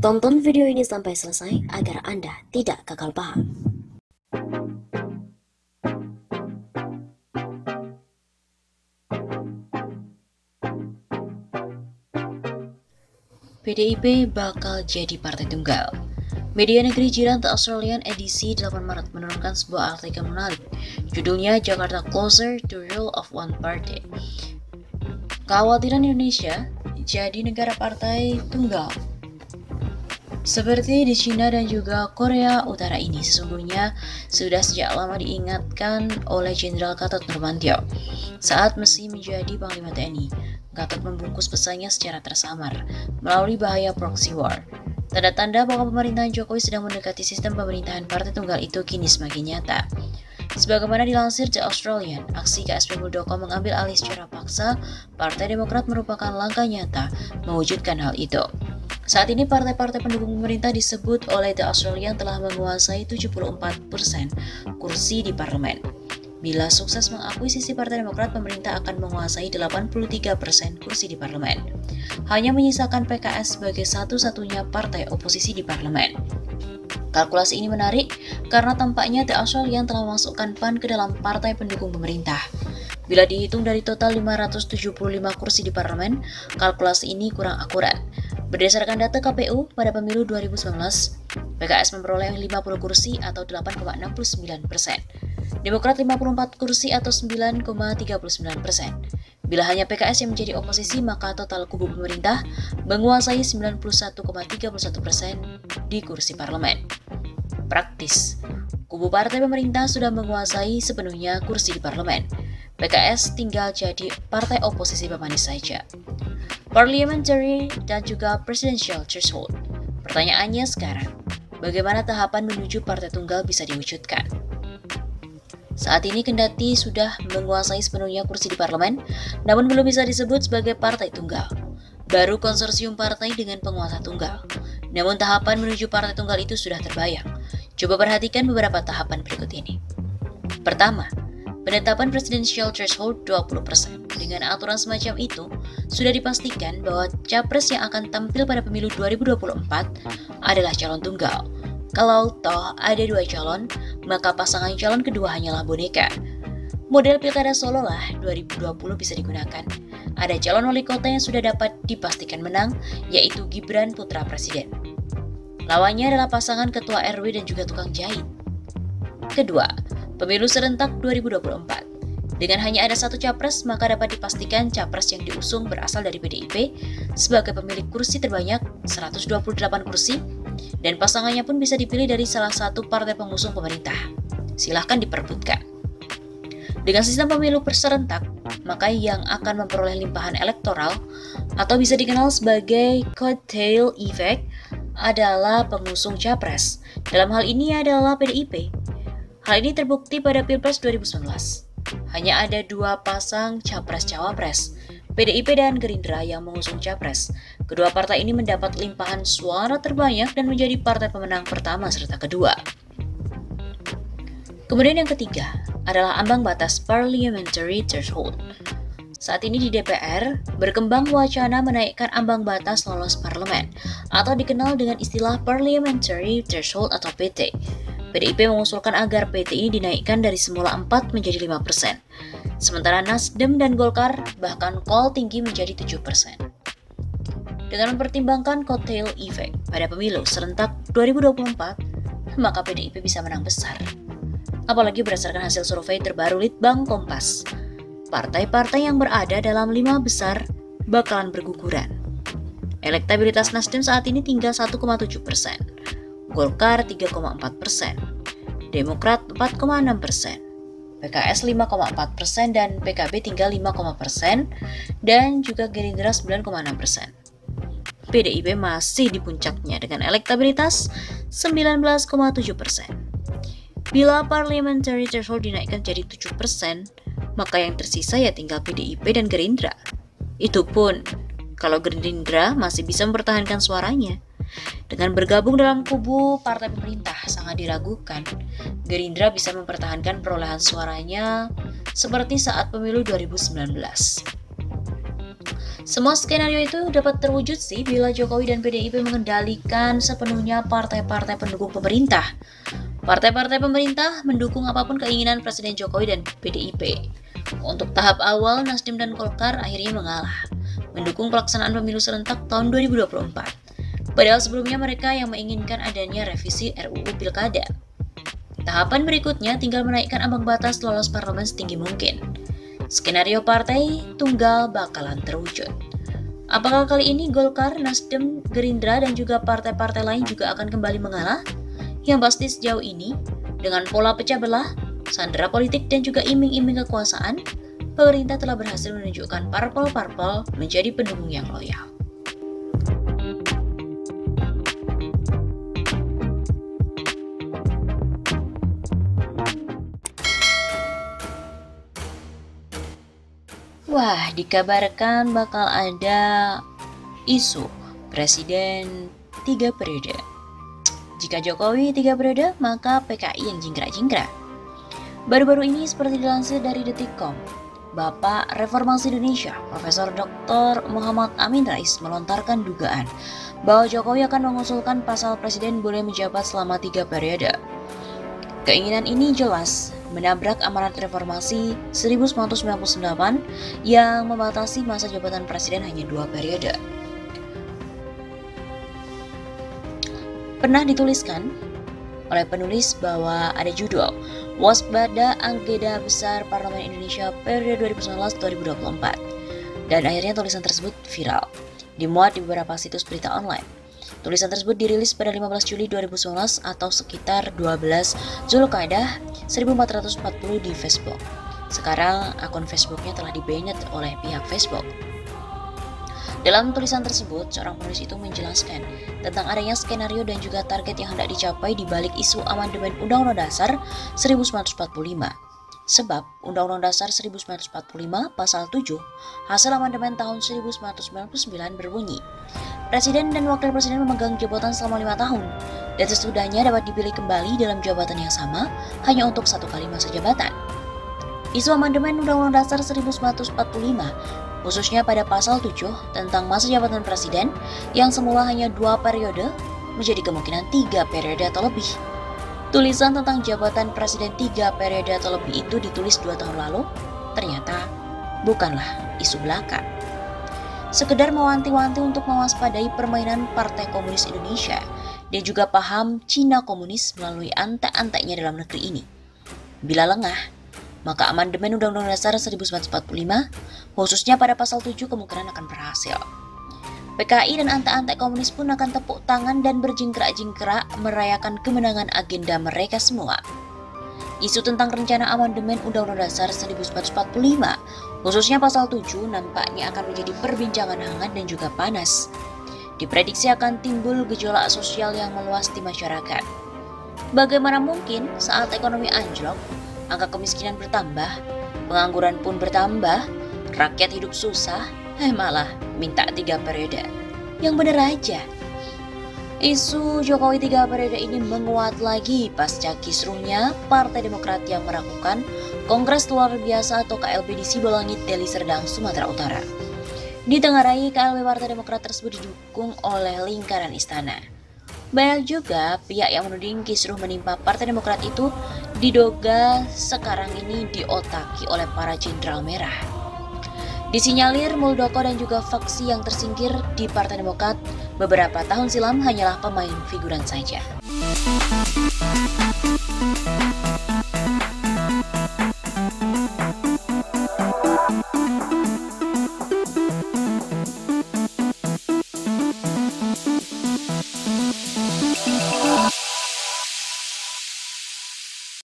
Tonton video ini sampai selesai agar Anda tidak gagal paham. PDIP bakal jadi partai tunggal. Media negeri jiran The Australian edisi 8 Maret menurunkan sebuah artikel menarik. Judulnya Jakarta Closer to Rule of One Party. Kekhawatiran Indonesia jadi negara partai tunggal. Seperti di Cina dan juga Korea Utara ini sesungguhnya sudah sejak lama diingatkan oleh Jenderal Gatot Nurmantio saat masih menjadi Panglima TNI. Gatot membungkus pesannya secara tersamar melalui bahaya proxy war. Tanda-tanda bahwa pemerintahan Jokowi sedang mendekati sistem pemerintahan partai tunggal itu kini semakin nyata. Sebagaimana dilansir The Australian, aksi KSP Muldoko mengambil alih secara paksa Partai Demokrat merupakan langkah nyata mewujudkan hal itu. Saat ini partai-partai pendukung pemerintah disebut oleh The Australian telah menguasai 74% kursi di parlemen. Bila sukses mengakuisisi Partai Demokrat, pemerintah akan menguasai 83% kursi di parlemen. Hanya menyisakan PKS sebagai satu-satunya partai oposisi di parlemen. Kalkulasi ini menarik karena tampaknya The Australian telah memasukkan PAN ke dalam partai pendukung pemerintah. Bila dihitung dari total 575 kursi di parlemen, kalkulasi ini kurang akurat. Berdasarkan data KPU, pada pemilu 2019, PKS memperoleh 50 kursi atau 8,69%. Demokrat 54 kursi atau 9,39%. Bila hanya PKS yang menjadi oposisi, maka total kubu pemerintah menguasai 91,31% di kursi parlemen. Praktis, kubu partai pemerintah sudah menguasai sepenuhnya kursi di parlemen. PKS tinggal jadi partai oposisi pemanis saja. Parliamentary dan juga presidential threshold. Pertanyaannya sekarang, bagaimana tahapan menuju partai tunggal bisa diwujudkan? Saat ini kendati sudah menguasai sepenuhnya kursi di parlemen, namun belum bisa disebut sebagai partai tunggal. Baru konsorsium partai dengan penguasa tunggal. Namun tahapan menuju partai tunggal itu sudah terbayang. Coba perhatikan beberapa tahapan berikut ini. Pertama, penetapan presidential threshold 20%. Dengan aturan semacam itu, sudah dipastikan bahwa capres yang akan tampil pada pemilu 2024 adalah calon tunggal. Kalau toh ada dua calon, maka pasangan calon kedua hanyalah boneka. Model Pilkada Solo lah 2020 bisa digunakan. Ada calon wali kota yang sudah dapat dipastikan menang, yaitu Gibran putra presiden. Lawannya adalah pasangan ketua RW dan juga tukang jahit. Kedua, pemilu serentak 2024. Dengan hanya ada satu capres, maka dapat dipastikan capres yang diusung berasal dari PDIP sebagai pemilik kursi terbanyak 128 kursi, dan pasangannya pun bisa dipilih dari salah satu partai pengusung pemerintah. Silahkan diperebutkan. Dengan sistem pemilu serentak, maka yang akan memperoleh limpahan elektoral atau bisa dikenal sebagai coattail effect adalah pengusung capres. Dalam hal ini adalah PDIP. Hal ini terbukti pada Pilpres 2019. Hanya ada dua pasang capres-cawapres, PDIP dan Gerindra yang mengusung capres. Kedua partai ini mendapat limpahan suara terbanyak dan menjadi partai pemenang pertama serta kedua. Kemudian yang ketiga adalah ambang batas parliamentary threshold. Saat ini di DPR berkembang wacana menaikkan ambang batas lolos parlemen atau dikenal dengan istilah parliamentary threshold atau PT. PDIP mengusulkan agar PT ini dinaikkan dari semula 4 menjadi 5%. Sementara Nasdem dan Golkar bahkan call tinggi menjadi 7%. Dengan mempertimbangkan coattail effect pada pemilu serentak 2024, maka PDIP bisa menang besar. Apalagi berdasarkan hasil survei terbaru Litbang Kompas, partai-partai yang berada dalam 5 besar bakalan berguguran. Elektabilitas Nasdem saat ini tinggal 1,7%. Golkar 3,4%, Demokrat 4,6%, PKS 5,4% dan PKB tinggal 5,%, dan juga Gerindra 9,6%. PDIP masih di puncaknya dengan elektabilitas 19,7%. Bila parliamentary threshold dinaikkan jadi 7%, maka yang tersisa ya tinggal PDIP dan Gerindra. Itu pun kalau Gerindra masih bisa mempertahankan suaranya. Dengan bergabung dalam kubu partai pemerintah sangat diragukan Gerindra bisa mempertahankan perolehan suaranya seperti saat pemilu 2019. Semua skenario itu dapat terwujud sih bila Jokowi dan PDIP mengendalikan sepenuhnya partai-partai pendukung pemerintah. Partai-partai pemerintah mendukung apapun keinginan Presiden Jokowi dan PDIP. Untuk tahap awal, Nasdem dan Golkar akhirnya mengalah, mendukung pelaksanaan pemilu serentak tahun 2024. Padahal sebelumnya mereka yang menginginkan adanya revisi RUU Pilkada. Tahapan berikutnya tinggal menaikkan ambang batas lolos parlemen setinggi mungkin. Skenario partai tunggal bakalan terwujud. Apakah kali ini Golkar, Nasdem, Gerindra, dan juga partai-partai lain juga akan kembali mengalah? Yang pasti sejauh ini, dengan pola pecah belah, sandera politik, dan juga iming-iming kekuasaan, pemerintah telah berhasil menunjukkan parpol-parpol menjadi pendukung yang loyal. Wah, dikabarkan bakal ada isu presiden 3 periode. Jika Jokowi 3 periode, maka PKI yang jingkrak-jingkrak. Baru-baru ini seperti dilansir dari Detikcom, Bapak Reformasi Indonesia, Profesor Dr. Muhammad Amin Rais melontarkan dugaan bahwa Jokowi akan mengusulkan pasal presiden boleh menjabat selama 3 periode. Keinginan ini jelas menabrak amanat reformasi 1999 yang membatasi masa jabatan presiden hanya 2 periode. Pernah dituliskan oleh penulis bahwa ada judul Waspada Agenda Besar Parlemen Indonesia periode 2019-2024, dan akhirnya tulisan tersebut viral, dimuat di beberapa situs berita online. Tulisan tersebut dirilis pada 15 Juli 2019 atau sekitar 12 Zulqa'dah 1440 di Facebook. Sekarang akun Facebooknya telah di-banned oleh pihak Facebook. Dalam tulisan tersebut, seorang penulis itu menjelaskan tentang adanya skenario dan juga target yang hendak dicapai di balik isu amandemen Undang-Undang Dasar 1945. Sebab Undang-Undang Dasar 1945 Pasal 7 hasil amandemen tahun 1999 berbunyi, Presiden dan Wakil Presiden memegang jabatan selama 5 tahun, dan sesudahnya dapat dipilih kembali dalam jabatan yang sama hanya untuk 1 kali masa jabatan. Isu amandemen Undang-Undang Dasar 1945, khususnya pada Pasal 7 tentang masa jabatan Presiden yang semula hanya 2 periode, menjadi kemungkinan 3 periode atau lebih. Tulisan tentang jabatan Presiden 3 periode atau lebih itu ditulis 2 tahun lalu, ternyata bukanlah isu belaka. Sekedar mewanti-wanti untuk mewaspadai permainan Partai Komunis Indonesia dan juga paham Cina komunis melalui antek-anteknya dalam negeri ini. Bila lengah, maka amandemen Undang-Undang Dasar 1945, khususnya pada Pasal 7 kemungkinan akan berhasil. PKI dan antek-antek komunis pun akan tepuk tangan dan berjingkrak-jingkrak merayakan kemenangan agenda mereka semua. Isu tentang rencana amandemen Undang-Undang Dasar 1945, khususnya Pasal 7, nampaknya akan menjadi perbincangan hangat dan juga panas. Diprediksi akan timbul gejolak sosial yang meluas di masyarakat. Bagaimana mungkin saat ekonomi anjlok, angka kemiskinan bertambah, pengangguran pun bertambah, rakyat hidup susah, malah minta 3 periode. Yang bener aja. Isu Jokowi 3 periode ini menguat lagi pasca kisruhnya Partai Demokrat yang melakukan Kongres Luar Biasa atau KLB di Sibolangit, Deli Serdang, Sumatera Utara. Ditengarai KLB Partai Demokrat tersebut didukung oleh lingkaran istana. Banyak juga pihak yang menuding kisruh menimpa Partai Demokrat itu diduga sekarang ini diotaki oleh para jenderal merah. Disinyalir Muldoko dan juga faksi yang tersingkir di Partai Demokrat beberapa tahun silam hanyalah pemain figuran saja.